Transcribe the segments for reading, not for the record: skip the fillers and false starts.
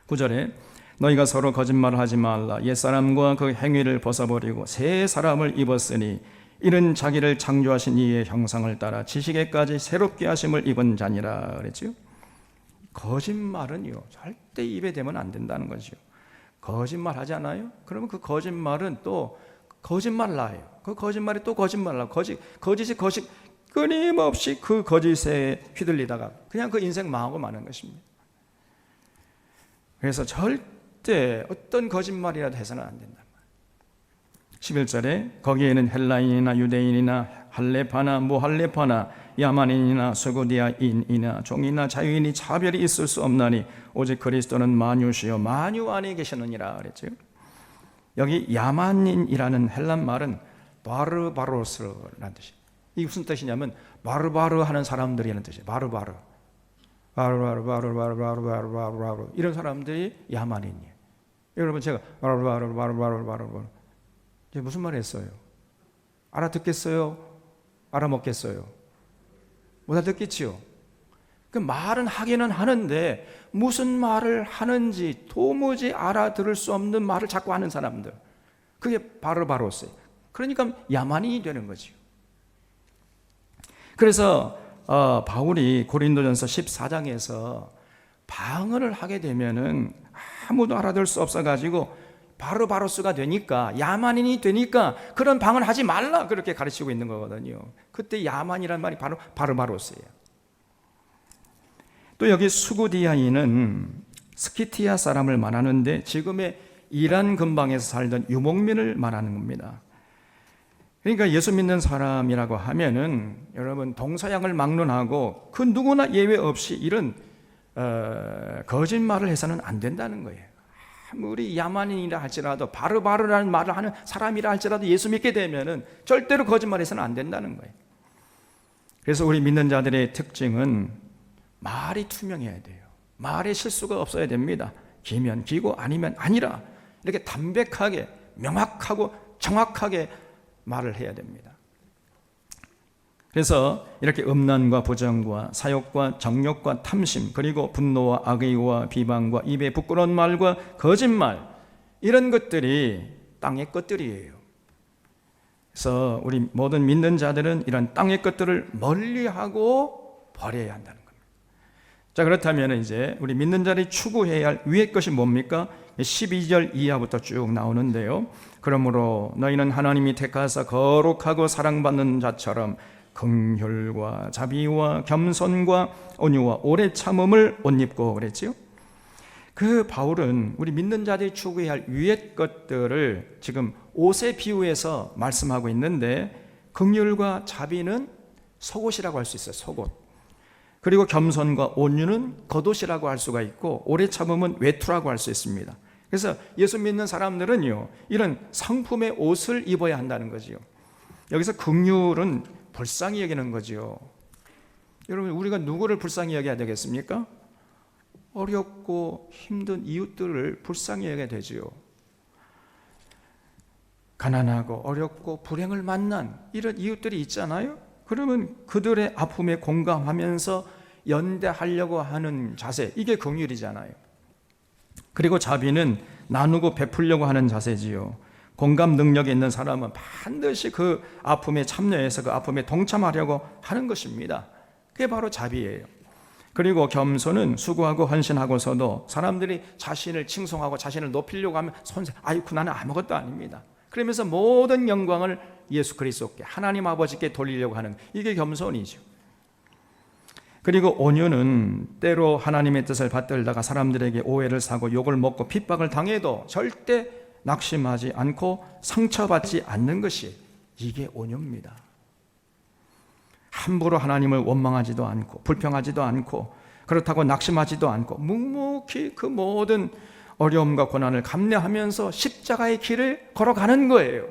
9절에 너희가 서로 거짓말을 하지 말라. 옛사람과 그 행위를 벗어버리고 새 사람을 입었으니 이는 자기를 창조하신 이의 형상을 따라 지식에까지 새롭게 하심을 입은 자니라 그랬죠. 거짓말은요 절대 입에 대면 안 된다는 거죠. 거짓말 하지 않아요? 그러면 그 거짓말은 또 거짓말 나요. 그 거짓말이 또 거짓말 나고 거짓이 끊임없이 그 거짓에 휘둘리다가 그냥 그 인생 망하고 마는 것입니다. 그래서 절대 어떤 거짓말이라도 해서는 안 된다. 11절에 거기에는 헬라인이나 유대인이나 할레파나 무할레파나 야만인이나 수구디아인이나 종이나 자유인이 차별이 있을 수 없나니 오직 그리스도는 만유시요 만유 안에 계시느니라 그랬죠. 여기 야만인이라는 헬란 말은 바르바로스라는 뜻이에요. 이게 무슨 뜻이냐면 바르바르 하는 사람들이라는 뜻이에요. 바르바르 이런 사람들이 야만인이에요. 여러분 제가 바르바르 이게 무슨 말 했어요? 알아듣겠어요? 알아먹겠어요? 못 알아듣겠지요? 그 말은 하기는 하는데 무슨 말을 하는지 도무지 알아들을 수 없는 말을 자꾸 하는 사람들, 그게 바르바로스예요. 그러니까 야만인이 되는 거지요. 그래서 바울이 고린도전서 14장에서 방언을 하게 되면은 아무도 알아들 수 없어가지고 바르바로스가 되니까, 야만인이 되니까 그런 방언 하지 말라 그렇게 가르치고 있는 거거든요. 그때 야만이란 말이 바로 바르바로스예요. 또 여기 수구디아인은 스키티아 사람을 말하는데 지금의 이란 근방에서 살던 유목민을 말하는 겁니다. 그러니까 예수 믿는 사람이라고 하면은 여러분 동서양을 막론하고 그 누구나 예외 없이 이런 거짓말을 해서는 안 된다는 거예요. 아무리 야만인이라 할지라도 바르바르라는 말을 하는 사람이라 할지라도 예수 믿게 되면은 절대로 거짓말해서는 안 된다는 거예요. 그래서 우리 믿는 자들의 특징은 말이 투명해야 돼요. 말에 실수가 없어야 됩니다. 기면 기고 아니면 아니라 이렇게 담백하게 명확하고 정확하게 말을 해야 됩니다. 그래서 이렇게 음란과 부정과 사욕과 정욕과 탐심, 그리고 분노와 악의와 비방과 입에 부끄러운 말과 거짓말, 이런 것들이 땅의 것들이에요. 그래서 우리 모든 믿는 자들은 이런 땅의 것들을 멀리하고 버려야 한다는 겁니다. 자, 그렇다면 이제 우리 믿는 자들이 추구해야 할 위의 것이 뭡니까? 12절 이하부터 쭉 나오는데요. 그러므로 너희는 하나님이 택하사 거룩하고 사랑받는 자처럼 긍휼과 자비와 겸손과 온유와 오래 참음을 옷 입고 그랬지요. 그 바울은 우리 믿는 자들이 추구해야 할 위의 것들을 지금 옷에 비유해서 말씀하고 있는데, 긍휼과 자비는 속옷이라고 할 수 있어요. 속옷. 그리고 겸손과 온유는 겉옷이라고 할 수가 있고, 오래 참음은 외투라고 할 수 있습니다. 그래서 예수 믿는 사람들은요, 이런 상품의 옷을 입어야 한다는 거지요. 여기서 긍휼은 불쌍히 여기는 거지요. 여러분, 우리가 누구를 불쌍히 여겨야 되겠습니까? 어렵고 힘든 이웃들을 불쌍히 여겨야 되지요. 가난하고 어렵고 불행을 만난 이런 이웃들이 있잖아요. 그러면 그들의 아픔에 공감하면서 연대하려고 하는 자세, 이게 긍휼이잖아요. 그리고 자비는 나누고 베풀려고 하는 자세지요. 공감 능력이 있는 사람은 반드시 그 아픔에 참여해서 그 아픔에 동참하려고 하는 것입니다. 그게 바로 자비예요. 그리고 겸손은 수고하고 헌신하고서도 사람들이 자신을 칭송하고 자신을 높이려고 하면 아이쿠 나는 아무것도 아닙니다. 그러면서 모든 영광을 예수 그리스도께, 하나님 아버지께 돌리려고 하는, 이게 겸손이죠. 그리고 온유는 때로 하나님의 뜻을 받들다가 사람들에게 오해를 사고 욕을 먹고 핍박을 당해도 절대 낙심하지 않고 상처받지 않는 것이, 이게 온유입니다. 함부로 하나님을 원망하지도 않고 불평하지도 않고, 그렇다고 낙심하지도 않고 묵묵히 그 모든 어려움과 고난을 감내하면서 십자가의 길을 걸어가는 거예요.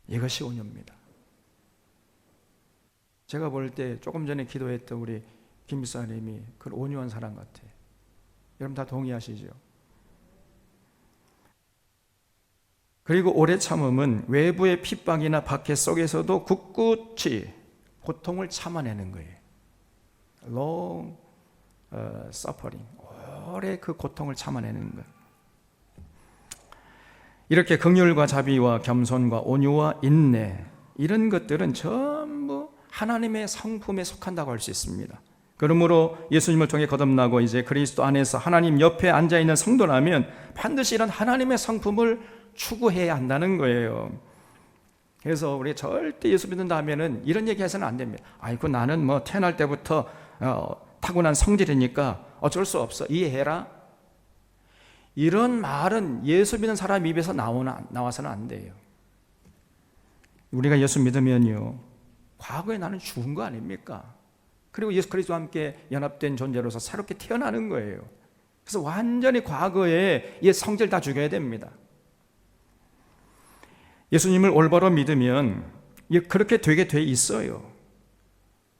이것이 온유입니다. 제가 볼 때 조금 전에 기도했던 우리 김 목사님이 그 온유한 사람 같아요. 여러분 다 동의하시죠? 그리고 오래 참음은 외부의 핍박이나 박해 속에서도 굳굳이 고통을 참아내는 거예요. 서퍼링, 오래 그 고통을 참아내는 것. 이렇게 긍휼과 자비와 겸손과 온유와 인내, 이런 것들은 전부 하나님의 성품에 속한다고 할 수 있습니다. 그러므로 예수님을 통해 거듭나고 이제 그리스도 안에서 하나님 옆에 앉아있는 성도라면 반드시 이런 하나님의 성품을 추구해야 한다는 거예요. 그래서 우리 절대 예수 믿는다 하면은 이런 얘기 해서는 안 됩니다. 아이고, 나는 뭐 태어날 때부터 타고난 성질이니까 어쩔 수 없어, 이해해라. 이런 말은 예수 믿는 사람 입에서 나와서는 안 돼요. 우리가 예수 믿으면요, 과거에 나는 죽은 거 아닙니까? 그리고 예수 그리스도와 함께 연합된 존재로서 새롭게 태어나는 거예요. 그래서 완전히 과거에 옛 성질 다 죽여야 됩니다. 예수님을 올바로 믿으면 그렇게 되게 돼 있어요.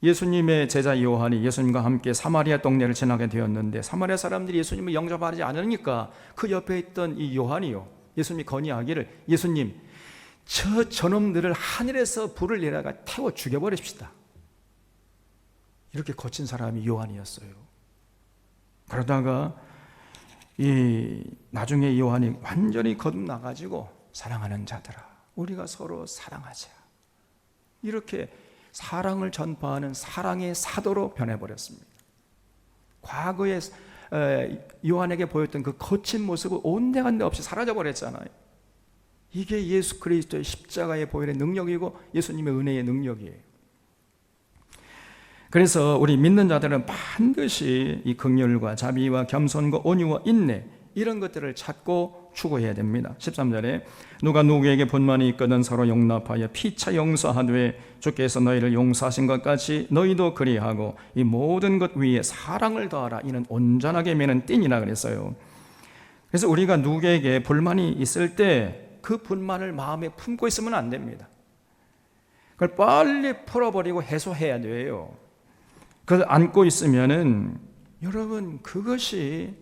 예수님의 제자 요한이 예수님과 함께 사마리아 동네를 지나게 되었는데 사마리아 사람들이 예수님을 영접하지 않으니까 그 옆에 있던 이 요한이요, 예수님이 건의하기를, 예수님, 저놈들을 하늘에서 불을 내다가 태워 죽여버립시다. 이렇게 거친 사람이 요한이었어요. 그러다가 나중에 요한이 완전히 거듭나가지고, 사랑하는 자들아, 우리가 서로 사랑하자, 이렇게 사랑을 전파하는 사랑의 사도로 변해버렸습니다. 과거에 요한에게 보였던 그 거친 모습은 온데간데 없이 사라져버렸잖아요. 이게 예수 그리스도의 십자가에 보이는 능력이고 예수님의 은혜의 능력이에요. 그래서 우리 믿는 자들은 반드시 이 긍휼과 자비와 겸손과 온유와 인내, 이런 것들을 찾고 추구해야 됩니다. 13절에 누가 누구에게 분만이 있거든 서로 용납하여 피차 용서하되 주께서 너희를 용서하신 것 같이 너희도 그리하고 이 모든 것 위에 사랑을 더하라. 이는 온전하게 매는 띠니라 그랬어요. 그래서 우리가 누구에게 불만이 있을 때 그 불만을 마음에 품고 있으면 안 됩니다. 그걸 빨리 풀어버리고 해소해야 돼요. 그걸 안고 있으면은 여러분, 그것이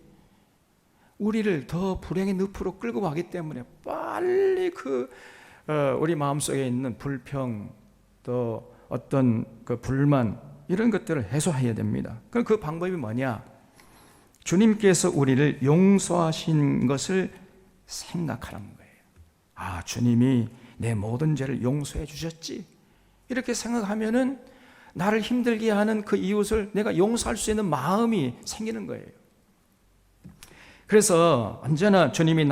우리를 더 불행의 늪으로 끌고 가기 때문에 빨리 우리 마음속에 있는 불평, 또 어떤 그 불만, 이런 것들을 해소해야 됩니다. 그럼 그 방법이 뭐냐? 주님께서 우리를 용서하신 것을 생각하는 거예요. 아, 주님이 내 모든 죄를 용서해 주셨지. 이렇게 생각하면은 나를 힘들게 하는 그 이웃을 내가 용서할 수 있는 마음이 생기는 거예요. 그래서 언제나 주님이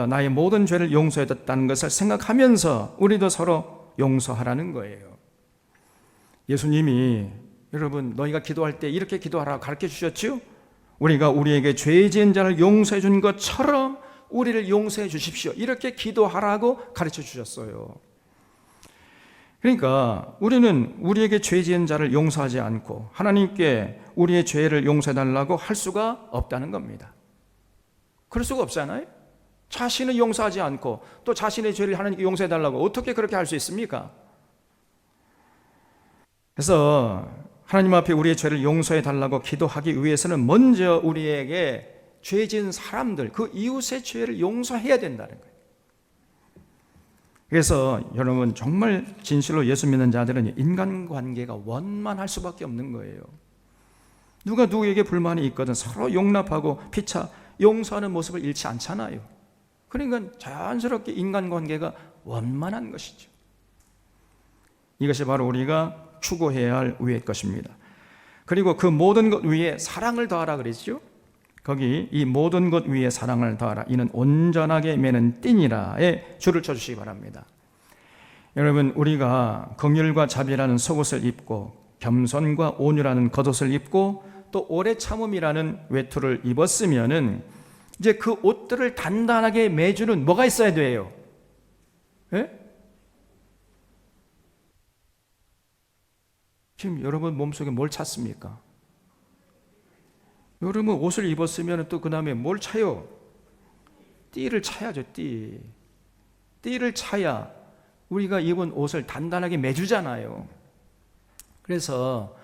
나의 모든 죄를 용서해 줬다는 것을 생각하면서 우리도 서로 용서하라는 거예요. 예수님이, 여러분, 너희가 기도할 때 이렇게 기도하라고 가르쳐 주셨죠? 우리가 우리에게 죄 지은 자를 용서해 준 것처럼 우리를 용서해 주십시오, 이렇게 기도하라고 가르쳐 주셨어요. 그러니까 우리는 우리에게 죄 지은 자를 용서하지 않고 하나님께 우리의 죄를 용서해 달라고 할 수가 없다는 겁니다. 그럴 수가 없잖아요. 자신을 용서하지 않고 또 자신의 죄를 하나님께 용서해 달라고 어떻게 그렇게 할 수 있습니까? 그래서 하나님 앞에 우리의 죄를 용서해 달라고 기도하기 위해서는 먼저 우리에게 죄 지은 사람들, 그 이웃의 죄를 용서해야 된다는 거예요. 그래서 여러분, 정말 진실로 예수 믿는 자들은 인간관계가 원만할 수밖에 없는 거예요. 누가 누구에게 불만이 있거든 서로 용납하고 피차 용서하는 모습을 잃지 않잖아요. 그러니까 자연스럽게 인간관계가 원만한 것이죠. 이것이 바로 우리가 추구해야 할 위의 것입니다. 그리고 그 모든 것 위에 사랑을 더하라 그랬죠. 거기 이 모든 것 위에 사랑을 더하라. 이는 온전하게 매는 띠니라에 줄을 쳐주시기 바랍니다. 여러분, 우리가 긍휼과 자비라는 속옷을 입고 겸손과 온유라는 겉옷을 입고 또 오래 참음이라는 외투를 입었으면은 이제 그 옷들을 단단하게 매주는 뭐가 있어야 돼요? 예? 지금 여러분 몸속에 뭘 찾습니까? 여러분 옷을 입었으면 또 그 다음에 뭘 차요? 띠를 차야죠. 띠를 차야 우리가 입은 옷을 단단하게 매주잖아요. 그래서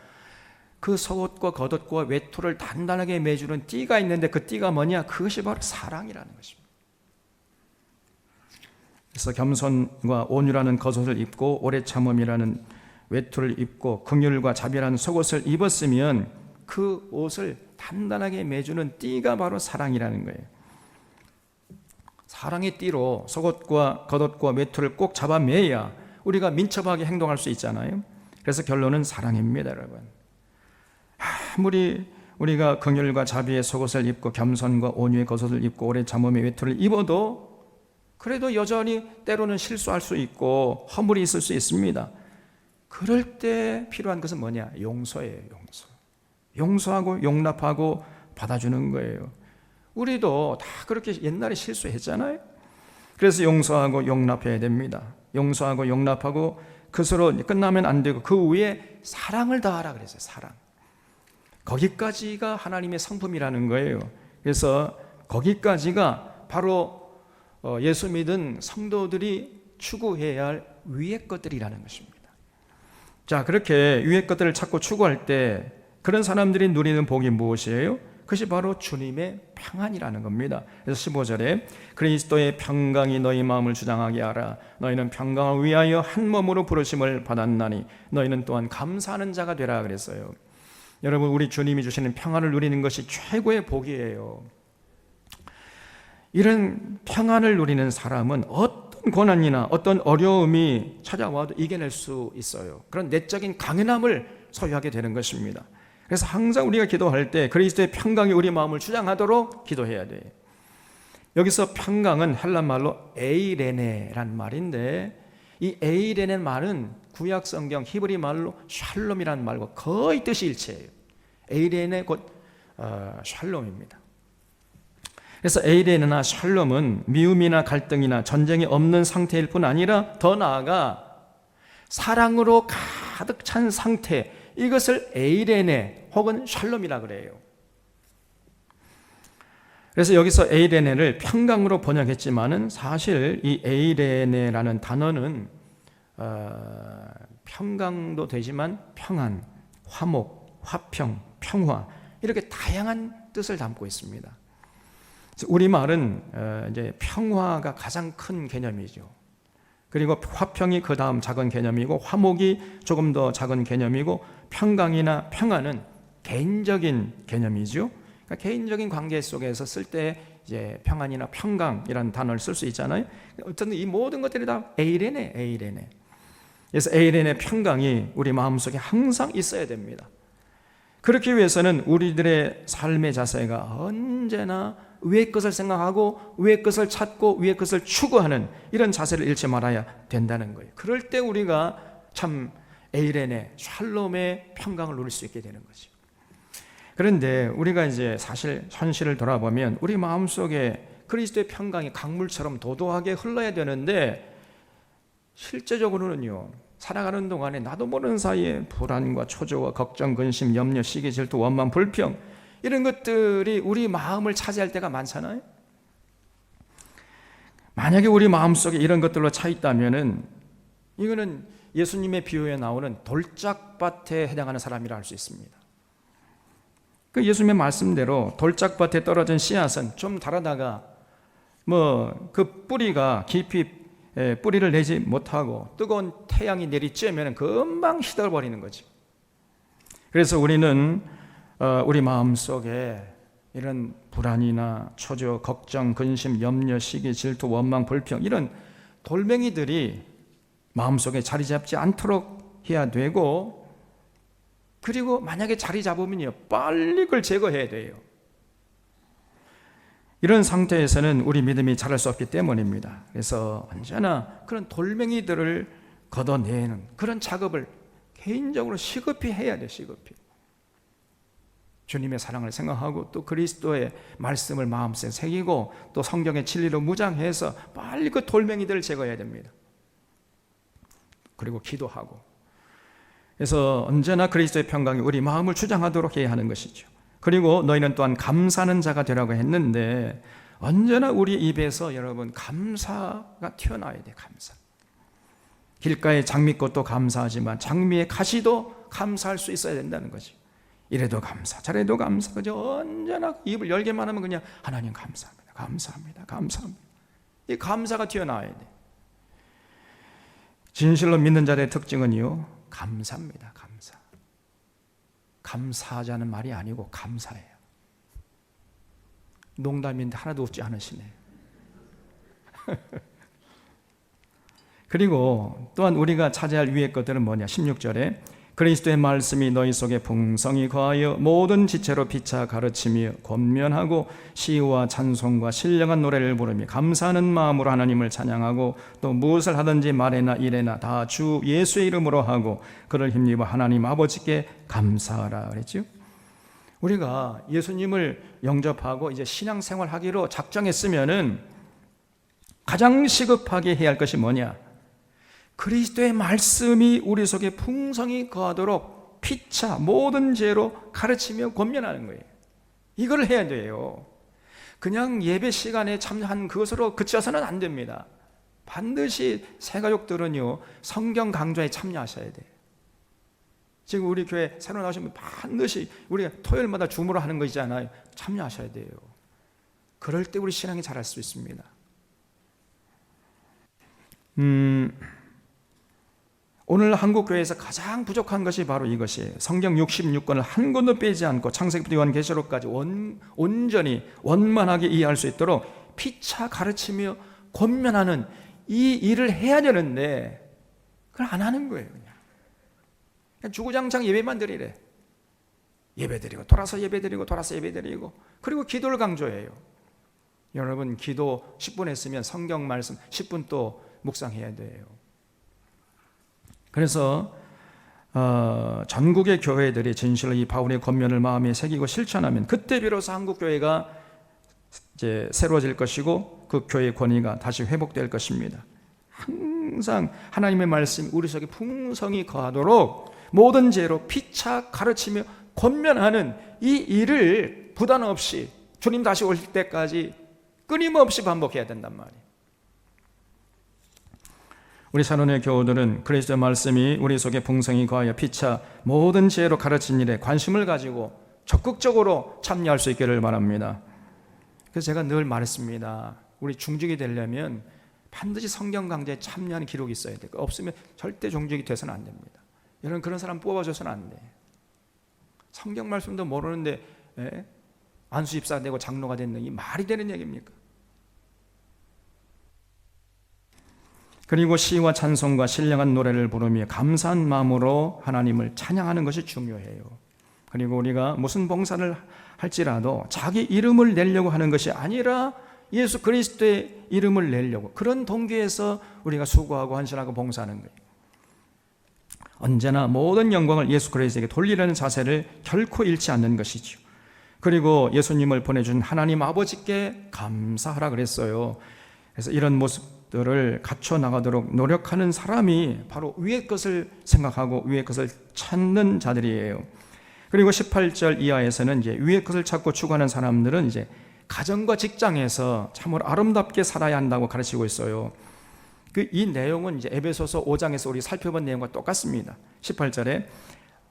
그 속옷과 겉옷과 외투를 단단하게 매주는 띠가 있는데 그 띠가 뭐냐? 그것이 바로 사랑이라는 것입니다. 그래서 겸손과 온유라는 겉옷을 입고 오래 참음이라는 외투를 입고 긍휼과 자비라는 속옷을 입었으면 그 옷을 단단하게 매주는 띠가 바로 사랑이라는 거예요. 사랑의 띠로 속옷과 겉옷과 외투를 꼭 잡아매야 우리가 민첩하게 행동할 수 있잖아요. 그래서 결론은 사랑입니다, 여러분. 아무리 우리가 긍휼과 자비의 속옷을 입고 겸손과 온유의 겉옷을 입고 오래 참음의 외투를 입어도 그래도 여전히 때로는 실수할 수 있고 허물이 있을 수 있습니다. 그럴 때 필요한 것은 뭐냐? 용서예요. 용서하고 용납하고 받아주는 거예요. 우리도 다 그렇게 옛날에 실수했잖아요. 그래서 용서하고 용납해야 됩니다. 용서하고 용납하고 그것으로 끝나면 안 되고 그 위에 사랑을 더하라 그랬어요. 사랑. 거기까지가 하나님의 성품이라는 거예요. 그래서 거기까지가 바로 예수 믿은 성도들이 추구해야 할 위의 것들이라는 것입니다. 자, 그렇게 위의 것들을 찾고 추구할 때 그런 사람들이 누리는 복이 무엇이에요? 그것이 바로 주님의 평안이라는 겁니다. 그래서 15절에 그리스도의 평강이 너희 마음을 주장하게 하라. 너희는 평강을 위하여 한 몸으로 부르심을 받았나니 너희는 또한 감사하는 자가 되라 그랬어요. 여러분, 우리 주님이 주시는 평안을 누리는 것이 최고의 복이에요. 이런 평안을 누리는 사람은 어떤 고난이나 어떤 어려움이 찾아와도 이겨낼 수 있어요. 그런 내적인 강인함을 소유하게 되는 것입니다. 그래서 항상 우리가 기도할 때 그리스도의 평강이 우리 마음을 주장하도록 기도해야 돼요. 여기서 평강은 헬라 말로 에이레네란 말인데 이 에이레네 말은 구약 성경 히브리 말로 샬롬이라는 말과 거의 뜻이 일치해요. 에이레네 곧 샬롬입니다. 그래서 에이레네나 샬롬은 미움이나 갈등이나 전쟁이 없는 상태일 뿐 아니라 더 나아가 사랑으로 가득 찬 상태, 이것을 에이레네 혹은 샬롬이라 그래요. 그래서 여기서 에이레네를 평강으로 번역했지만은 사실 이 에이레네라는 단어는 평강도 되지만 평안, 화목, 화평, 평화 이렇게 다양한 뜻을 담고 있습니다. 우리말은 이제 평화가 가장 큰 개념이죠. 그리고 화평이 그 다음 작은 개념이고 화목이 조금 더 작은 개념이고 평강이나 평안은 개인적인 개념이죠. 그러니까 개인적인 관계 속에서 쓸 때 이제 평안이나 평강이라는 단어를 쓸 수 있잖아요. 어쨌든 이 모든 것들이 다 에이레네, 에이레네. 그래서 에이레네 평강이 우리 마음속에 항상 있어야 됩니다. 그렇기 위해서는 우리들의 삶의 자세가 언제나 위의 것을 생각하고 위의 것을 찾고 위의 것을 추구하는 이런 자세를 잃지 말아야 된다는 거예요. 그럴 때 우리가 참 에이레네, 샬롬의 평강을 누릴 수 있게 되는 거죠. 그런데 우리가 이제 사실 현실을 돌아보면 우리 마음속에 그리스도의 평강이 강물처럼 도도하게 흘러야 되는데 실제적으로는요, 살아가는 동안에 나도 모르는 사이에 불안과 초조와 걱정, 근심, 염려, 시기, 질투, 원망, 불평 이런 것들이 우리 마음을 차지할 때가 많잖아요. 만약에 우리 마음속에 이런 것들로 차 있다면은 이거는 예수님의 비유에 나오는 돌짝밭에 해당하는 사람이라 할 수 있습니다. 그 예수님의 말씀대로 돌짝밭에 떨어진 씨앗은 좀 자라다가 그 뿌리가 깊이 뿌리를 내지 못하고 뜨거운 태양이 내리쬐면 금방 시들어버리는 거지. 그래서 우리는 우리 마음속에 이런 불안이나 초조, 걱정, 근심, 염려, 시기, 질투, 원망, 불평 이런 돌멩이들이 마음속에 자리 잡지 않도록 해야 되고, 그리고 만약에 자리 잡으면요 빨리 그걸 제거해야 돼요. 이런 상태에서는 우리 믿음이 자랄 수 없기 때문입니다. 그래서 언제나 그런 돌멩이들을 걷어내는 그런 작업을 개인적으로 시급히 해야 돼. 시급히 주님의 사랑을 생각하고 또 그리스도의 말씀을 마음속에 새기고 또 성경의 진리로 무장해서 빨리 그 돌멩이들을 제거해야 됩니다. 그리고 기도하고, 그래서 언제나 그리스도의 평강이 우리 마음을 주장하도록 해야 하는 것이죠. 그리고 너희는 또한 감사하는 자가 되라고 했는데 언제나 우리 입에서 여러분 감사가 튀어나와야 돼. 감사. 길가의 장미꽃도 감사하지만 장미의 가시도 감사할 수 있어야 된다는 거지. 이래도 감사, 저래도 감사. 그저 언제나 입을 열게만 하면 그냥 하나님 감사합니다, 감사합니다, 감사합니다. 이 감사가 튀어나와야 돼. 진실로 믿는 자의 특징은요 감사입니다. 감사. 감사하자는 말이 아니고 감사해요. 농담인데 하나도 웃지 않으시네. 그리고 또한 우리가 차지할 위의 것들은 뭐냐? 16절에 그리스도의 말씀이 너희 속에 풍성히 거하여 모든 지체로 피차 가르치며 권면하고 시와 찬송과 신령한 노래를 부르며 감사하는 마음으로 하나님을 찬양하고 또 무엇을 하든지 말에나 일에나 다 주 예수의 이름으로 하고 그를 힘입어 하나님 아버지께 감사하라 그랬죠. 우리가 예수님을 영접하고 이제 신앙생활하기로 작정했으면은 가장 시급하게 해야 할 것이 뭐냐? 그리스도의 말씀이 우리 속에 풍성히 거하도록 피차 모든 죄로 가르치며 권면하는 거예요. 이걸 해야 돼요. 그냥 예배 시간에 참여한 그것으로 그쳐서는 안 됩니다. 반드시 새가족들은요 성경 강좌에 참여하셔야 돼요. 지금 우리 교회 새로 나오시면 반드시 우리가 토요일마다 줌으로 하는 거 있잖아요. 참여하셔야 돼요. 그럴 때 우리 신앙이 자랄 수 있습니다. 오늘 한국교회에서 가장 부족한 것이 바로 이것이에요. 성경 66권을 한 권도 빼지 않고 창세기부터 요한계시록까지 온전히 원만하게 이해할 수 있도록 피차 가르치며 권면하는 이 일을 해야 되는데 그걸 안 하는 거예요. 그냥 주구장창 예배만 드리래. 예배드리고 돌아서 예배드리고 돌아서 예배드리고 그리고 기도를 강조해요. 여러분 기도 10분 했으면 성경 말씀 10분 또 묵상해야 돼요. 그래서 전국의 교회들이 진실로 이 바울의 권면을 마음에 새기고 실천하면 그때 비로소 한국 교회가 이제 새로워질 것이고 그 교회의 권위가 다시 회복될 것입니다. 항상 하나님의 말씀이 우리 속에 풍성히 거하도록 모든 죄로 피차 가르치며 권면하는 이 일을 부단 없이 주님 다시 오실 때까지 끊임없이 반복해야 된단 말이에요. 우리 산원의 교우들은 그리스도의 말씀이 우리 속에 풍성히 거하여 피차 모든 지혜로 가르친 일에 관심을 가지고 적극적으로 참여할 수 있기를 바랍니다. 그래서 제가 늘 말했습니다. 우리 중직이 되려면 반드시 성경 강좌에 참여하는 기록이 있어야 돼요. 없으면 절대 중직이 돼서는 안 됩니다. 여러분 그런 사람 뽑아줘서는 안 돼요. 성경 말씀도 모르는데 안수 집사가 되고 장로가 됐는 이 말이 되는 얘기입니까? 그리고 시와 찬송과 신령한 노래를 부르며 감사한 마음으로 하나님을 찬양하는 것이 중요해요. 그리고 우리가 무슨 봉사를 할지라도 자기 이름을 내려고 하는 것이 아니라 예수 그리스도의 이름을 내려고 그런 동기에서 우리가 수고하고 헌신하고 봉사하는 거예요. 언제나 모든 영광을 예수 그리스도에게 돌리려는 자세를 결코 잃지 않는 것이죠. 그리고 예수님을 보내준 하나님 아버지께 감사하라 그랬어요. 그래서 이런 모습들을 갖춰 나가도록 노력하는 사람이 바로 위의 것을 생각하고 위의 것을 찾는 자들이에요. 그리고 18절 이하에서는 이제 위의 것을 찾고 추구하는 사람들은 이제 가정과 직장에서 참으로 아름답게 살아야 한다고 가르치고 있어요. 이 내용은 이제 에베소서 5장에서 우리 살펴본 내용과 똑같습니다. 18절에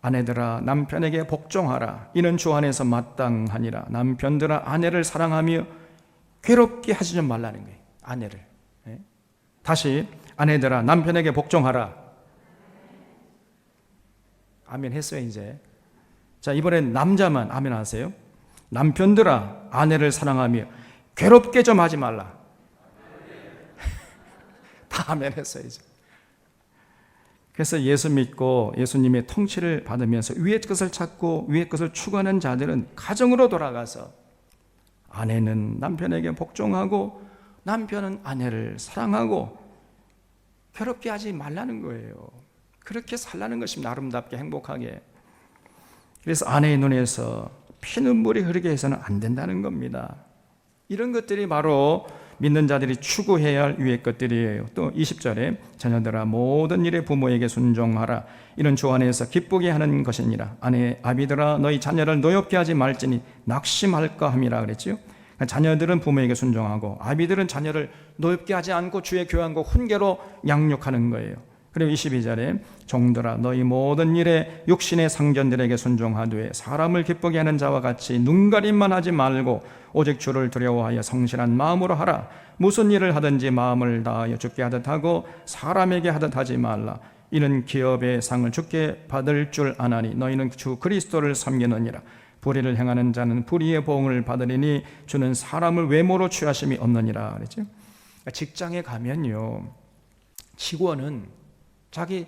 아내들아 남편에게 복종하라. 이는 주 안에서 마땅하니라. 남편들아 아내를 사랑하며 괴롭게 하지 좀 말라는 거예요. 아내를. 다시 아내들아 남편에게 복종하라. 아멘 했어요 이제. 자 이번엔 남자만 아멘 하세요. 남편들아 아내를 사랑하며 괴롭게 좀 하지 말라. 다 아멘 했어요 이제. 그래서 예수 믿고 예수님의 통치를 받으면서 위의 것을 찾고 위의 것을 추구하는 자들은 가정으로 돌아가서 아내는 남편에게 복종하고 남편은 아내를 사랑하고 괴롭게 하지 말라는 거예요. 그렇게 살라는 것입니다. 아름답게 행복하게. 그래서 아내의 눈에서 피눈물이 흐르게 해서는 안 된다는 겁니다. 이런 것들이 바로 믿는 자들이 추구해야 할 위의 것들이에요. 또 20절에 자녀들아 모든 일에 부모에게 순종하라. 이는 주 안에서 기쁘게 하는 것이니라. 아내 아비들아 너희 자녀를 노엽게 하지 말지니 낙심할까 함이라 그랬지요. 자녀들은 부모에게 순종하고 아비들은 자녀를 노엽게 하지 않고 주의 교양과 훈계로 양육하는 거예요. 그리고 22절에 종들아 너희 모든 일에 육신의 상전들에게 순종하되 사람을 기쁘게 하는 자와 같이 눈가림만 하지 말고 오직 주를 두려워하여 성실한 마음으로 하라. 무슨 일을 하든지 마음을 다하여 주께 하듯 하고 사람에게 하듯 하지 말라. 이는 기업의 상을 주께 받을 줄 아나니 너희는 주 그리스도를 섬기느니라. 불의를 행하는 자는 불의의 보응을 받으리니 주는 사람을 외모로 취하심이 없느니라 그랬죠. 직장에 가면요, 직원은 자기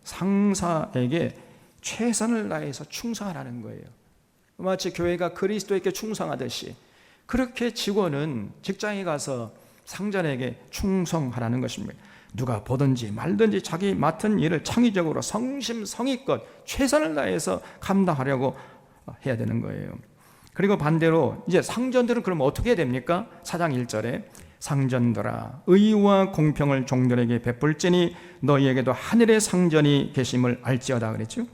상사에게 최선을 다해서 충성하라는 거예요. 마치 교회가 그리스도에게 충성하듯이 그렇게 직원은 직장에 가서 상전에게 충성하라는 것입니다. 누가 보든지 말든지 자기 맡은 일을 창의적으로 성심성의껏 최선을 다해서 감당하려고 해야 되는 거예요. 그리고 반대로 이제 상전들은 그럼 어떻게 해야 됩니까? 4장 1절에 상전들아 의와 공평을 종들에게 베풀지니 너희에게도 하늘의 상전이 계심을 알지어다 그랬죠.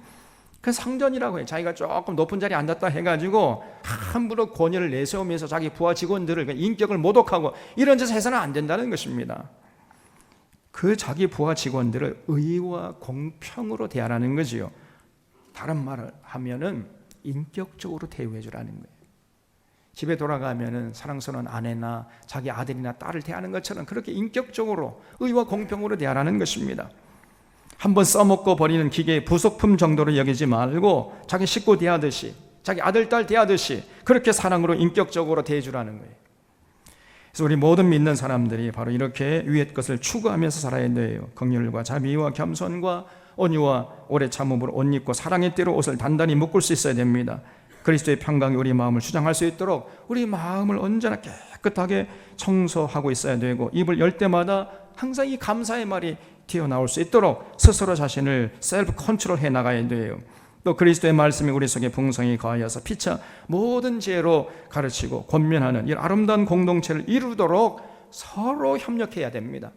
그 상전이라고 해요. 자기가 조금 높은 자리에 앉았다 해가지고 함부로 권위를 내세우면서 자기 부하 직원들을 인격을 모독하고 이런 짓을 해서는 안 된다는 것입니다. 그 자기 부하 직원들을 의와 공평으로 대하라는 거지요. 다른 말을 하면은 인격적으로 대우해 주라는 거예요. 집에 돌아가면은 사랑스러운 아내나 자기 아들이나 딸을 대하는 것처럼 그렇게 인격적으로 의와 공평으로 대하라는 것입니다. 한번 써먹고 버리는 기계의 부속품 정도로 여기지 말고 자기 식구 대하듯이, 자기 아들, 딸 대하듯이 그렇게 사랑으로 인격적으로 대해주라는 거예요. 그래서 우리 모든 믿는 사람들이 바로 이렇게 위의 것을 추구하면서 살아야 돼요. 긍휼과 자비와 겸손과 온유와 오래 참음으로 옷 입고 사랑의 띠로 옷을 단단히 묶을 수 있어야 됩니다. 그리스도의 평강이 우리 마음을 주장할 수 있도록 우리 마음을 언제나 깨끗하게 청소하고 있어야 되고, 입을 열 때마다 항상 이 감사의 말이 튀어나올 수 있도록 스스로 자신을 셀프 컨트롤 해 나가야 돼요. 또 그리스도의 말씀이 우리 속에 풍성히 거하여서 피차 모든 지혜로 가르치고 권면하는 이 아름다운 공동체를 이루도록 서로 협력해야 됩니다.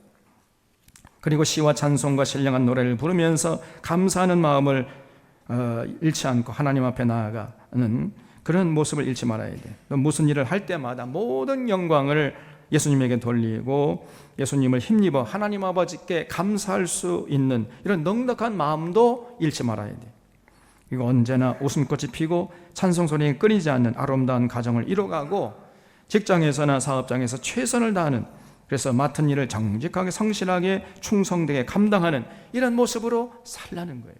그리고 시와 찬송과 신령한 노래를 부르면서 감사하는 마음을 잃지 않고 하나님 앞에 나아가는 그런 모습을 잃지 말아야 돼. 무슨 일을 할 때마다 모든 영광을 예수님에게 돌리고 예수님을 힘입어 하나님 아버지께 감사할 수 있는 이런 넉넉한 마음도 잃지 말아야 돼. 이거 언제나 웃음꽃이 피고 찬송 소리에 끊이지 않는 아름다운 가정을 이뤄가고, 직장에서나 사업장에서 최선을 다하는, 그래서 맡은 일을 정직하게 성실하게 충성되게 감당하는 이런 모습으로 살라는 거예요.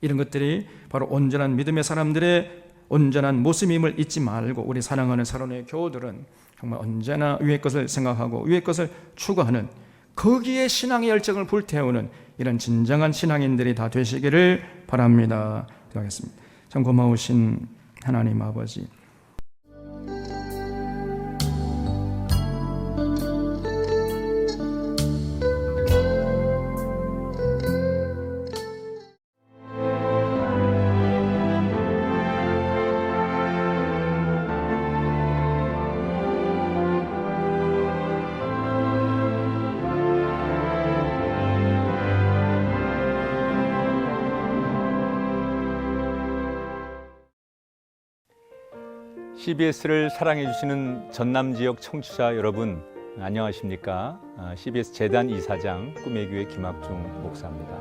이런 것들이 바로 온전한 믿음의 사람들의 온전한 모습임을 잊지 말고, 우리 사랑하는 사랑의 교우들은 정말 언제나 위의 것을 생각하고 위의 것을 추구하는, 거기에 신앙의 열정을 불태우는 이런 진정한 신앙인들이 다 되시기를 바랍니다. 기도하겠습니다. 참 고마우신 하나님 아버지, CBS를 사랑해 주시는 전남 지역 청취자 여러분, 안녕하십니까? CBS 재단 이사장 꿈의 교회 김학중 목사입니다.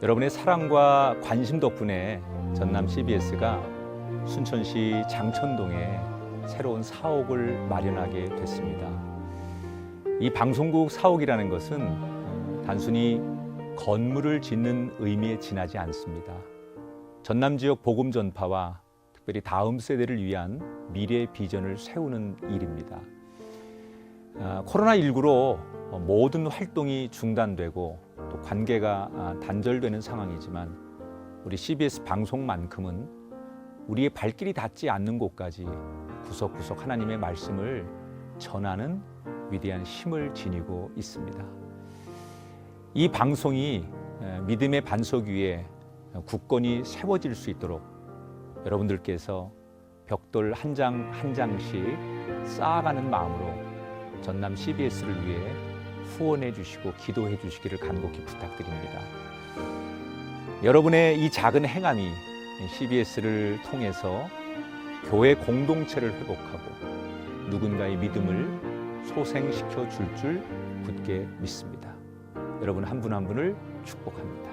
여러분의 사랑과 관심 덕분에 전남 CBS가 순천시 장천동에 새로운 사옥을 마련하게 됐습니다. 이 방송국 사옥이라는 것은 단순히 건물을 짓는 의미에 지나지 않습니다. 전남 지역 복음 전파와 특별히 다음 세대를 위한 미래 비전을 세우는 일입니다. 코로나19로 모든 활동이 중단되고 또 관계가 단절되는 상황이지만 우리 CBS 방송만큼은 우리의 발길이 닿지 않는 곳까지 구석구석 하나님의 말씀을 전하는 위대한 힘을 지니고 있습니다. 이 방송이 믿음의 반석 위에 굳건히 세워질 수 있도록 여러분들께서 벽돌 한 장 한 장씩 쌓아가는 마음으로 전남 CBS를 위해 후원해 주시고 기도해 주시기를 간곡히 부탁드립니다. 여러분의 이 작은 행함이 CBS를 통해서 교회 공동체를 회복하고 누군가의 믿음을 소생시켜 줄 굳게 믿습니다. 여러분 한 분 한 분을 축복합니다.